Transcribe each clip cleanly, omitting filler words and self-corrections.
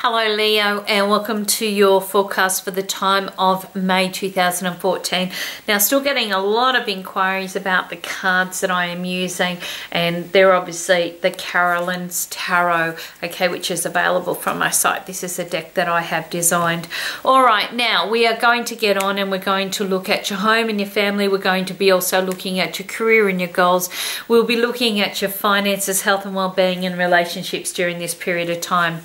Hello Leo, and welcome to your forecast for the time of May 2014. Now, still getting a lot of inquiries about the cards that I am using, and they're obviously the Carolyn's Tarot, okay, which is available from my site. This is a deck that I have designed. All right, now we are going to get on and we're going to look at your home and your family. We're going to be also looking at your career and your goals. We'll be looking at your finances, health and well-being, and relationships during this period of time.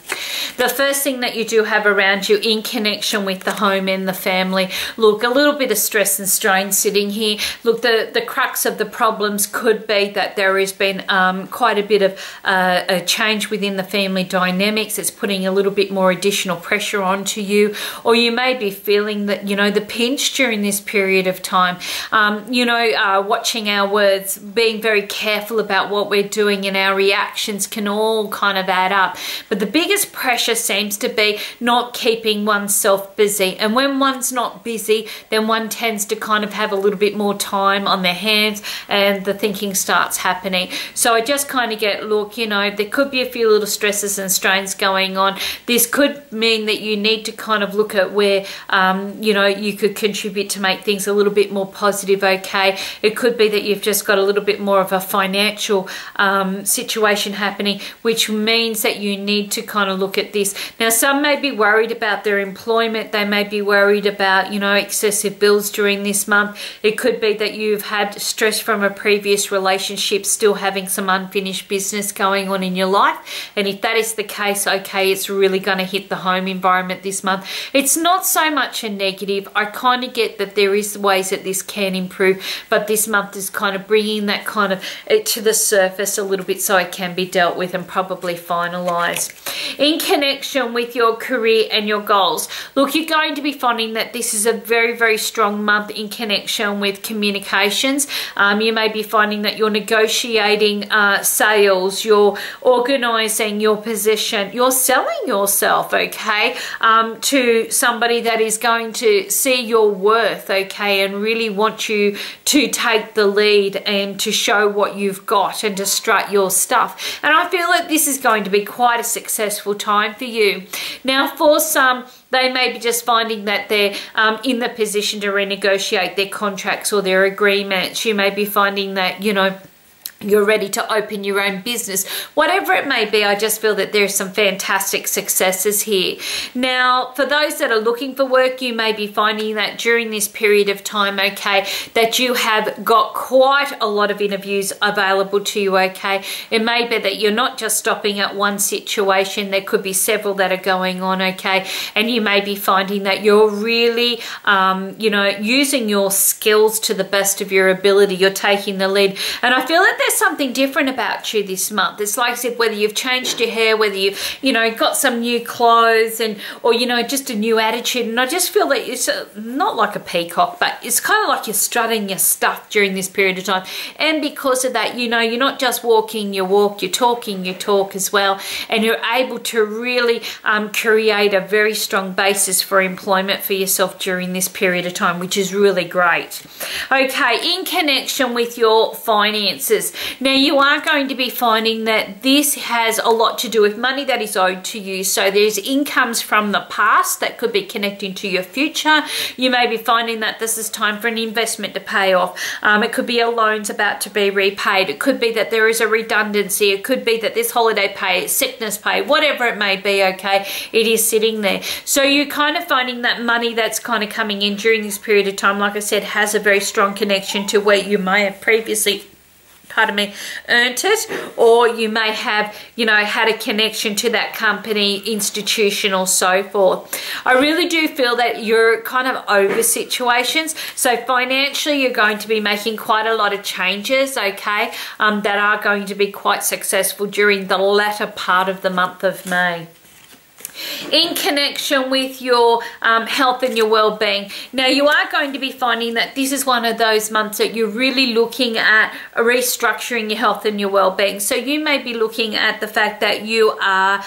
The first thing that you do have around you in connection with the home and the family, look, a little bit of stress and strain sitting here. Look, the crux of the problems could be that there has been quite a bit of a change within the family dynamics. It's putting a little bit more additional pressure onto you, or you may be feeling that, you know, the pinch during this period of time. Watching our words, being very careful about what we're doing, and our reactions can all kind of add up. But the biggest pressure seems to be not keeping oneself busy, and when one's not busy, then one tends to kind of have a little bit more time on their hands and the thinking starts happening. So I just kind of get, look, you know, there could be a few little stresses and strains going on. This could mean that you need to kind of look at where you could contribute to make things a little bit more positive. Okay, it could be that you've just got a little bit more of a financial situation happening, which means that you need to kind of look at this. Now, some may be worried about their employment. They may be worried about, you know, excessive bills during this month. It could be that you've had stress from a previous relationship, still having some unfinished business going on in your life. And if that is the case, okay, it's really going to hit the home environment this month. It's not so much a negative. I kind of get that there is ways that this can improve, but this month is kind of bringing that kind of to the surface a little bit so it can be dealt with and probably finalized. In connection with your career and your goals, look, you're going to be finding that this is a very, very strong month in connection with communications. You may be finding that you're negotiating sales, you're organizing your position, you're selling yourself, okay, to somebody that is going to see your worth, okay, and really want you to take the lead and to show what you've got and to strut your stuff. And I feel that this is going to be quite a successful time for you. Now, for some, they may be just finding that they're in the position to renegotiate their contracts or their agreements. You may be finding that, you know, you're ready to open your own business. Whatever it may be, I just feel that there's some fantastic successes here. Now, for those that are looking for work, you may be finding that during this period of time, okay, that you have got quite a lot of interviews available to you, okay. It may be that you're not just stopping at one situation. There could be several that are going on, okay, and you may be finding that you're really, using your skills to the best of your ability. You're taking the lead, and I feel that there's something different about you this month. It's like I said, whether you've changed your hair, whether you've, got some new clothes or just a new attitude. And I just feel that it's not like a peacock, but it's kind of like you're strutting your stuff during this period of time. And because of that, you're not just walking your walk, you're talking your talk as well. And you're able to really create a very strong basis for employment for yourself during this period of time, which is really great. Okay, in connection with your finances, now you are going to be finding that this has a lot to do with money that is owed to you. So there's incomes from the past that could be connecting to your future. You may be finding that this is time for an investment to pay off. It could be a loan's about to be repaid. It could be that there is a redundancy. It could be that this holiday pay, sickness pay, whatever it may be, okay, it is sitting there. So you're kind of finding that money that's kind of coming in during this period of time, like I said, has a very strong connection to where you may have previously earned it, or you may have, had a connection to that company, institution, or so forth. I really do feel that you're kind of over situations. So financially, you're going to be making quite a lot of changes, okay, that are going to be quite successful during the latter part of the month of May. In connection with your health and your well-being, now you are going to be finding that this is one of those months that you're really looking at restructuring your health and your well-being. So you may be looking at the fact that you are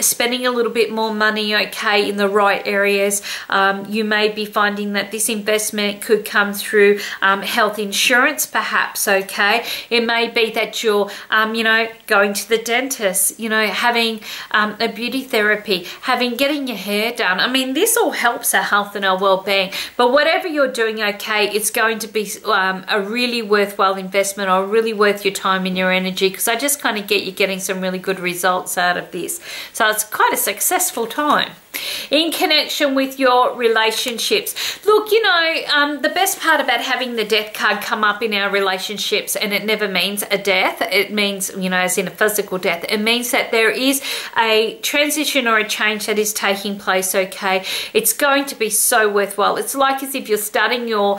spending a little bit more money, okay, in the right areas. You may be finding that this investment could come through health insurance, perhaps, okay. It may be that you're, going to the dentist, having a beauty therapy therapy, getting your hair done. I mean, this all helps our health and our well-being. But whatever you're doing, okay, it's going to be a really worthwhile investment, or really worth your time and your energy, because I just kind of get you getting some really good results out of this. So it's quite a successful time. In connection with your relationships, look, you know, the best part about having the death card come up in our relationships, and it never means a death, it means, you know, as in a physical death, it means that there is a transition or a change that is taking place, okay? It's going to be so worthwhile. It's like as if you're starting your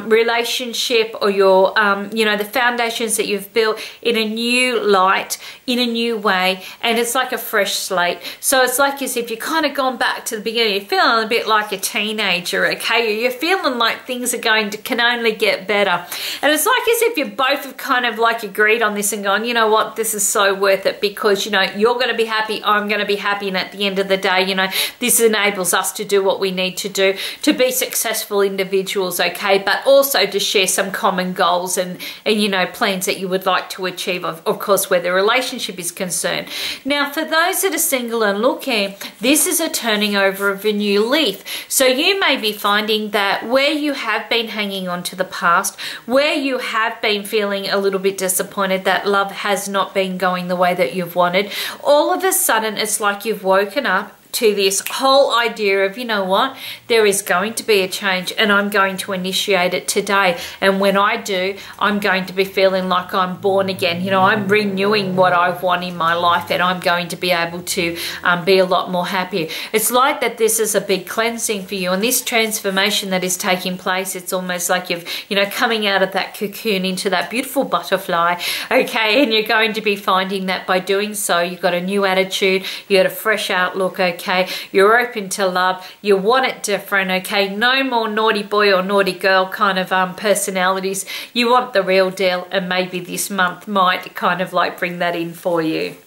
relationship, or your, you know, the foundations that you've built in a new light, in a new way, and it's like a fresh slate. So it's like as if you're kind of gone back to the beginning. You're feeling a bit like a teenager, okay? You're feeling like things are can only get better. And it's like as if you both have kind of like agreed on this and gone, you know what, this is so worth it, because, you know, you're going to be happy, I'm going to be happy, and at the end of the day, you know, this enables us to do what we need to do to be successful individuals, okay? But also to share some common goals and you know, plans that you would like to achieve, of course, where the relationship is concerned. Now, for those that are single and looking, this is a turning over of a new leaf. So you may be finding that where you have been hanging on to the past, where you have been feeling a little bit disappointed that love has not been going the way that you've wanted, all of a sudden it's like you've woken up to this whole idea of, you know what, there is going to be a change, and I'm going to initiate it today. And when I do, I'm going to be feeling like I'm born again. You know, I'm renewing what I want in my life, and I'm going to be able to be a lot more happier. It's like that this is a big cleansing for you, and this transformation that is taking place, it's almost like you've, you know, coming out of that cocoon into that beautiful butterfly, okay? And you're going to be finding that by doing so, you've got a new attitude, you got a fresh outlook, okay? You're open to love, you want it different, okay? No more naughty boy or naughty girl kind of personalities. You want the real deal, and maybe this month might kind of like bring that in for you.